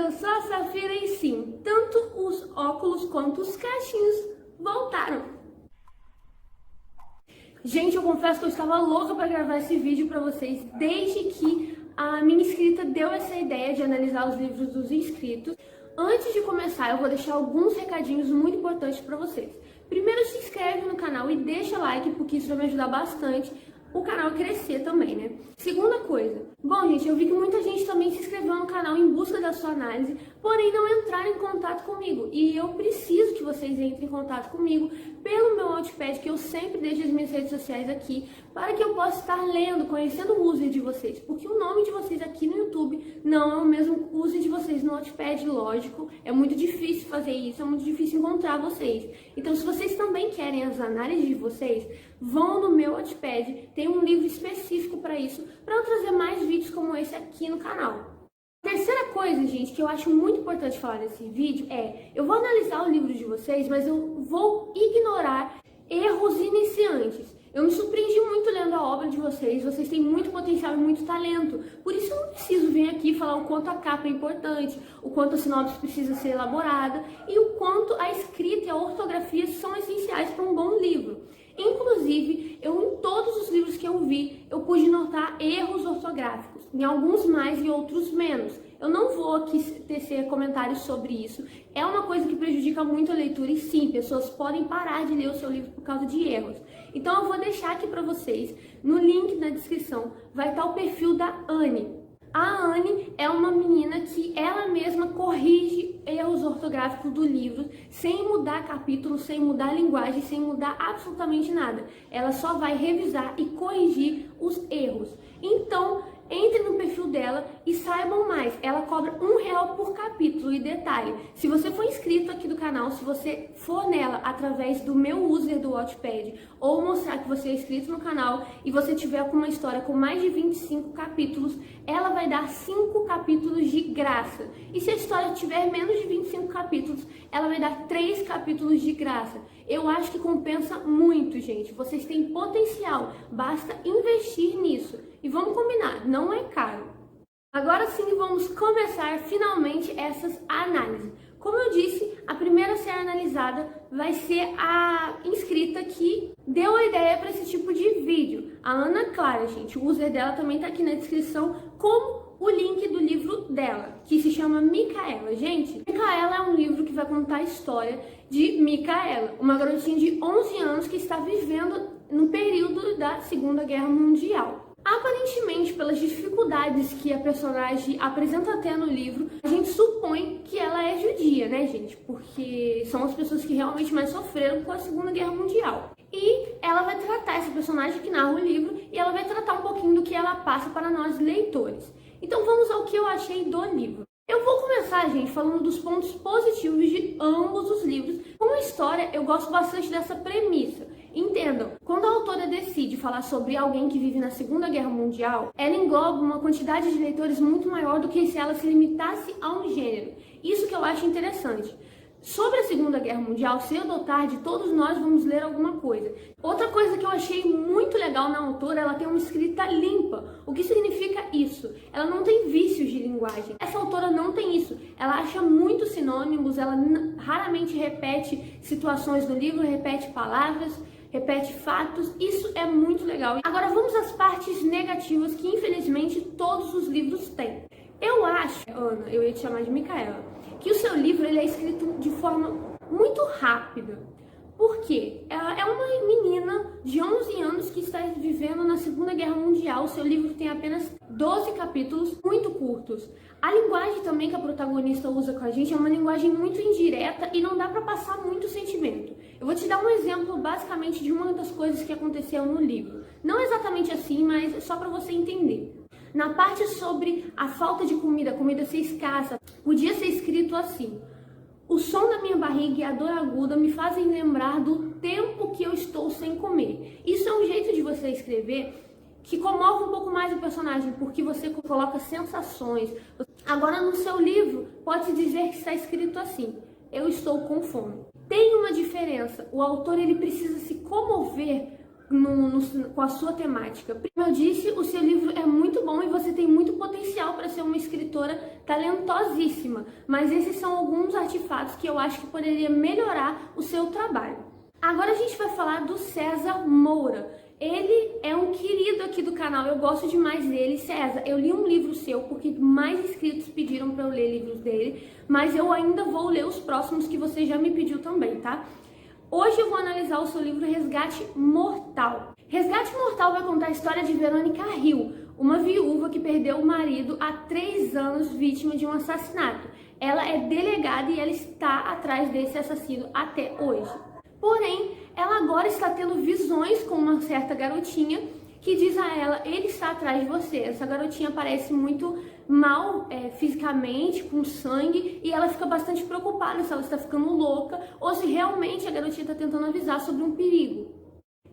eu sou a Safira e sim, tanto os óculos quanto os cachinhos voltaram. Gente, eu confesso que eu estava louca para gravar esse vídeo para vocês desde que a minha inscrita deu essa ideia de analisar os livros dos inscritos. Antes de começar, eu vou deixar alguns recadinhos muito importantes para vocês. Primeiro, se inscreve no canal e deixa like, porque isso vai me ajudar bastante o canal a crescer também, né? Segunda coisa, bom, gente, eu vi que muita gente também se inscreveu no canal em busca da sua análise, porém não entraram em contato comigo. E eu preciso que vocês entrem em contato comigo pelo meu Wattpad, que eu sempre deixo as minhas redes sociais aqui, para que eu possa estar lendo, conhecendo o user de vocês. Porque o nome de vocês aqui no YouTube não é o mesmo user de vocês no Wattpad, lógico. É muito difícil fazer isso, é muito difícil encontrar vocês. Então, se vocês também querem as análises de vocês, vão no meu Wattpad, tem um livro específico para isso, para eu trazer mais vídeos como esse aqui no canal. Terceira coisa, gente, que eu acho muito importante falar nesse vídeo é, eu vou analisar o livro de vocês, mas eu vou ignorar erros iniciantes. Eu me surpreendi muito lendo a obra de vocês, vocês têm muito potencial e muito talento. Por isso eu não preciso vir aqui falar o quanto a capa é importante, o quanto a sinopse precisa ser elaborada e o quanto a escrita e a ortografia são essenciais para um bom livro. Inclusive, em todos os livros que eu vi, eu pude notar erros ortográficos, em alguns mais e outros menos. Eu não vou aqui tecer comentários sobre isso, é uma coisa que prejudica muito a leitura e sim, pessoas podem parar de ler o seu livro por causa de erros. Então eu vou deixar aqui para vocês, no link na descrição, vai estar o perfil da Anne. A Anne é uma menina que ela mesma corrige erros ortográficos do livro, sem mudar capítulo, sem mudar linguagem, sem mudar absolutamente nada. Ela só vai revisar e corrigir os erros. Então, entre no perfil dela e saibam mais. Ela cobra R$1 por capítulo. E detalhe, se você for inscrito aqui do canal, se você for nela através do meu user do Wattpad ou mostrar que você é inscrito no canal e você tiver com uma história com mais de 25 capítulos, ela vai dar 5 capítulos de graça. E se a história tiver menos de 25 capítulos, ela vai dar 3 capítulos de graça. Eu acho que compensa muito, gente. Vocês têm potencial, basta investir nisso. E vamos combinar, não é caro. Agora sim, vamos começar finalmente essas análises. Como eu disse, a primeira a ser analisada vai ser a inscrita que deu a ideia para esse tipo de vídeo. A Ana Clara, gente, o user dela também está aqui na descrição, como o link do livro dela, que se chama Micaela. Gente, Micaela é um livro que vai contar a história de Micaela, uma garotinha de 11 anos que está vivendo no período da Segunda Guerra Mundial. Aparentemente, pelas dificuldades que a personagem apresenta até no livro, a gente supõe que ela é judia, né, gente? Porque são as pessoas que realmente mais sofreram com a Segunda Guerra Mundial. E ela vai tratar essa personagem que narra o livro e ela vai tratar um pouquinho do que ela passa para nós leitores. Então vamos ao que eu achei do livro. Eu vou começar, gente, falando dos pontos positivos de ambos os livros. Como história, eu gosto bastante dessa premissa. Entendam, quando a autora decide falar sobre alguém que vive na Segunda Guerra Mundial, ela engloba uma quantidade de leitores muito maior do que se ela se limitasse a um gênero. Isso que eu acho interessante. Sobre a Segunda Guerra Mundial, cedo ou tarde, todos nós vamos ler alguma coisa. Outra coisa que eu achei muito legal na autora, ela tem uma escrita limpa. O que significa isso? Ela não tem vícios de linguagem. Essa autora não tem isso. Ela acha muitos sinônimos, ela raramente repete situações do livro, repete palavras, repete fatos. Isso é muito legal. Agora vamos às partes negativas que infelizmente todos os livros têm. Eu acho, Ana, eu ia te chamar de Micaela, que o seu livro ele é escrito de forma muito rápida. Por quê? Ela é uma menina de 11 anos que está vivendo na Segunda Guerra Mundial. O seu livro tem apenas 12 capítulos, muito curtos. A linguagem também que a protagonista usa com a gente é uma linguagem muito indireta e não dá para passar muito sentimento. Eu vou te dar um exemplo basicamente de uma das coisas que aconteceu no livro. Não exatamente assim, mas só para você entender. Na parte sobre a falta de comida, a comida ser escassa, podia ser escrito assim: o som da minha barriga e a dor aguda me fazem lembrar do tempo que eu estou sem comer. Isso é um jeito de você escrever que comove um pouco mais o personagem, porque você coloca sensações. Agora, no seu livro, pode-se dizer que está escrito assim: eu estou com fome. Tem uma diferença. O autor ele precisa se comover com a sua temática. Como eu disse, o seu livro é muito bom e você tem muito potencial para ser uma escritora talentosíssima, mas esses são alguns artefatos que eu acho que poderia melhorar o seu trabalho. Agora a gente vai falar do César Moura. Ele é um querido aqui do canal, eu gosto demais dele. César, eu li um livro seu porque mais inscritos pediram para eu ler livros dele, mas eu ainda vou ler os próximos que você já me pediu também, tá? Hoje eu vou analisar o seu livro Resgate Mortal. Resgate Mortal vai contar a história de Verônica Hill, uma viúva que perdeu o marido há 3 anos vítima de um assassinato. Ela é delegada e ela está atrás desse assassino até hoje. Porém, ela agora está tendo visões com uma certa garotinha que diz a ela, ele está atrás de você. Essa garotinha parece muito mal fisicamente, com sangue, e ela fica bastante preocupada se ela está ficando louca ou se realmente a garotinha está tentando avisar sobre um perigo.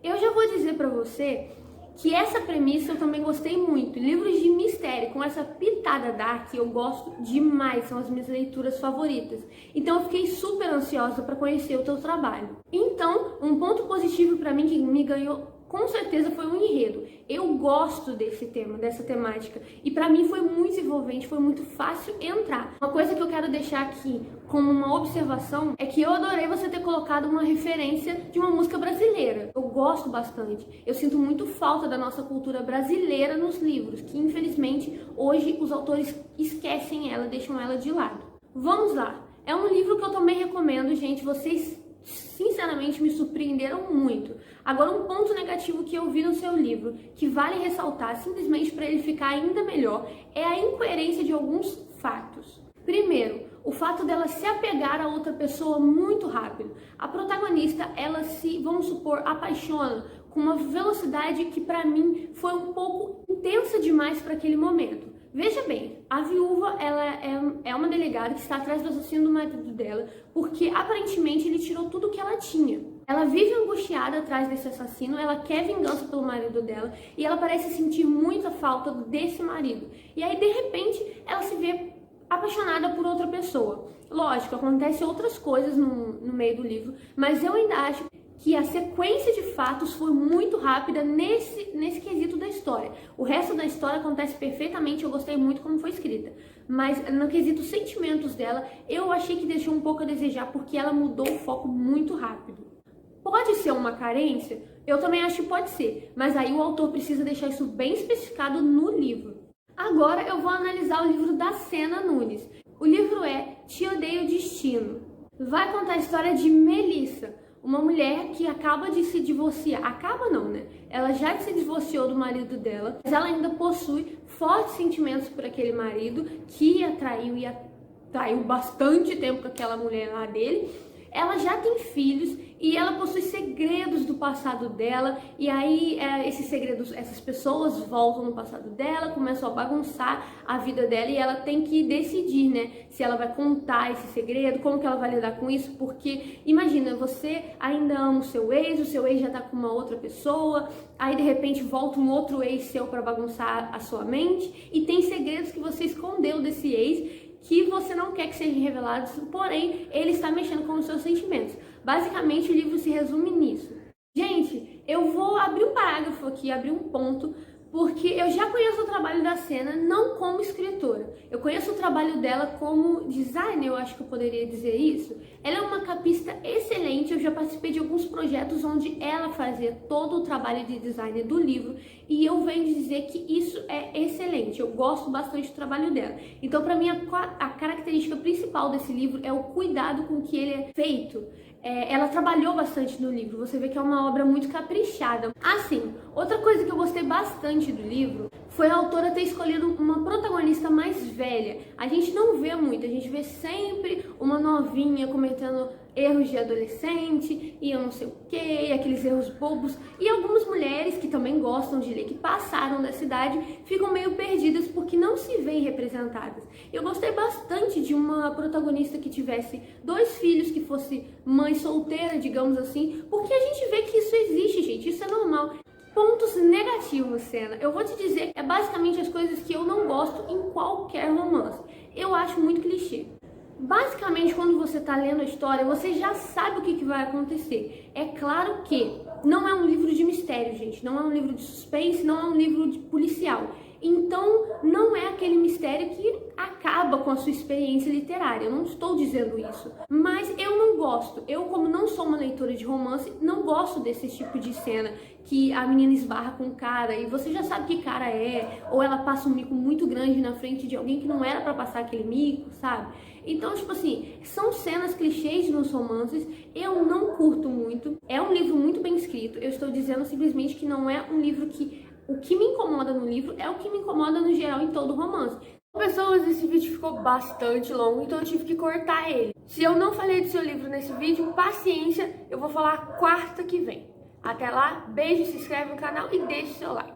Eu já vou dizer para você que essa premissa eu também gostei muito. Livros de mistério com essa pitada dark eu gosto demais, são as minhas leituras favoritas. Então eu fiquei super ansiosa para conhecer o teu trabalho. Então, um ponto positivo para mim que me ganhou com certeza foi um enredo. Eu gosto desse tema, dessa temática, e para mim foi muito envolvente, foi muito fácil entrar. Uma coisa que eu quero deixar aqui como uma observação é que eu adorei você ter colocado uma referência de uma música brasileira. Eu gosto bastante. Eu sinto muito falta da nossa cultura brasileira nos livros, que infelizmente hoje os autores esquecem ela, deixam ela de lado. Vamos lá. É um livro que eu também recomendo, gente. Vocês sinceramente me surpreenderam muito. Agora, um ponto negativo que eu vi no seu livro, que vale ressaltar simplesmente para ele ficar ainda melhor, é a incoerência de alguns fatos. Primeiro, o fato dela se apegar a outra pessoa muito rápido. A protagonista, ela se, vamos supor, apaixona com uma velocidade que para mim foi um pouco intensa demais para aquele momento. Veja bem, a viúva, ela é uma delegada que está atrás do assassino do marido dela, porque aparentemente ele tirou tudo o que ela tinha. Ela vive angustiada atrás desse assassino, ela quer vingança pelo marido dela e ela parece sentir muita falta desse marido. E aí, de repente, ela se vê apaixonada por outra pessoa. Lógico, acontecem outras coisas no meio do livro, mas eu ainda acho que a sequência de fatos foi muito rápida nesse quesito da história. O resto da história acontece perfeitamente, eu gostei muito como foi escrita. Mas no quesito sentimentos dela, eu achei que deixou um pouco a desejar, porque ela mudou o foco muito rápido. Pode ser uma carência? Eu também acho que pode ser, mas aí o autor precisa deixar isso bem especificado no livro. Agora eu vou analisar o livro da Sena Nunes. O livro é Te Odeio Destino. Vai contar a história de Melissa, uma mulher que acaba de se divorciar. Acaba não, né? Ela já se divorciou do marido dela, mas ela ainda possui fortes sentimentos por aquele marido que a traiu e traiu bastante tempo com aquela mulher lá dele. Ela já tem filhos e ela possui segredos do passado dela, e aí esses segredos, essas pessoas voltam no passado dela, começam a bagunçar a vida dela e ela tem que decidir, né, se ela vai contar esse segredo, como que ela vai lidar com isso, porque imagina, você ainda ama o seu ex já tá com uma outra pessoa, aí de repente volta um outro ex seu para bagunçar a sua mente, e tem segredos que você escondeu desse ex, que você não quer que sejam revelados, porém, ele está mexendo com os seus sentimentos. Basicamente, o livro se resume nisso. Gente, eu vou abrir um parágrafo aqui, abrir um ponto, porque eu já conheço o trabalho da Sena, não como escritora. Eu conheço o trabalho dela como designer, eu acho que eu poderia dizer isso. Ela é uma capista excelente, eu já participei de alguns projetos onde ela fazia todo o trabalho de design do livro, e eu venho dizer que isso é excelente, eu gosto bastante do trabalho dela. Então, para mim, a característica principal desse livro é o cuidado com que ele é feito. Ela trabalhou bastante no livro, você vê que é uma obra muito caprichada. Assim, outra coisa que eu gostei bastante do livro foi a autora ter escolhido uma protagonista mais velha. A gente não vê muito, a gente vê sempre uma novinha cometendo erros de adolescente e eu não sei o que, aqueles erros bobos. E algumas mulheres que também gostam de ler, que passaram da cidade, ficam meio perdidas porque não se veem representadas. Eu gostei bastante de uma protagonista que tivesse 2 filhos, que fosse mãe solteira, digamos assim, porque a gente vê que isso existe, gente, isso é normal. Pontos negativos, Sena. Eu vou te dizer, é basicamente as coisas que eu não gosto em qualquer romance. Eu acho muito clichê. Basicamente, quando você está lendo a história, você já sabe o que vai acontecer. É claro que não é um livro de mistério, gente, não é um livro de suspense, não é um livro de policial. Então, não é aquele mistério que acaba com a sua experiência literária, eu não estou dizendo isso. Mas eu não gosto, eu como não sou uma leitora de romance, não gosto desse tipo de cena que a menina esbarra com o cara e você já sabe que cara é, ou ela passa um mico muito grande na frente de alguém que não era pra passar aquele mico, sabe? Então, tipo assim, são cenas clichês nos romances, eu não curto muito. É um livro muito bem escrito, eu estou dizendo simplesmente que não é um livro que... O que me incomoda no livro é o que me incomoda no geral em todo romance. Pessoas, esse vídeo ficou bastante longo, então eu tive que cortar ele. Se eu não falei do seu livro nesse vídeo, paciência, eu vou falar quarta que vem. Até lá, beijo, se inscreve no canal e deixe seu like.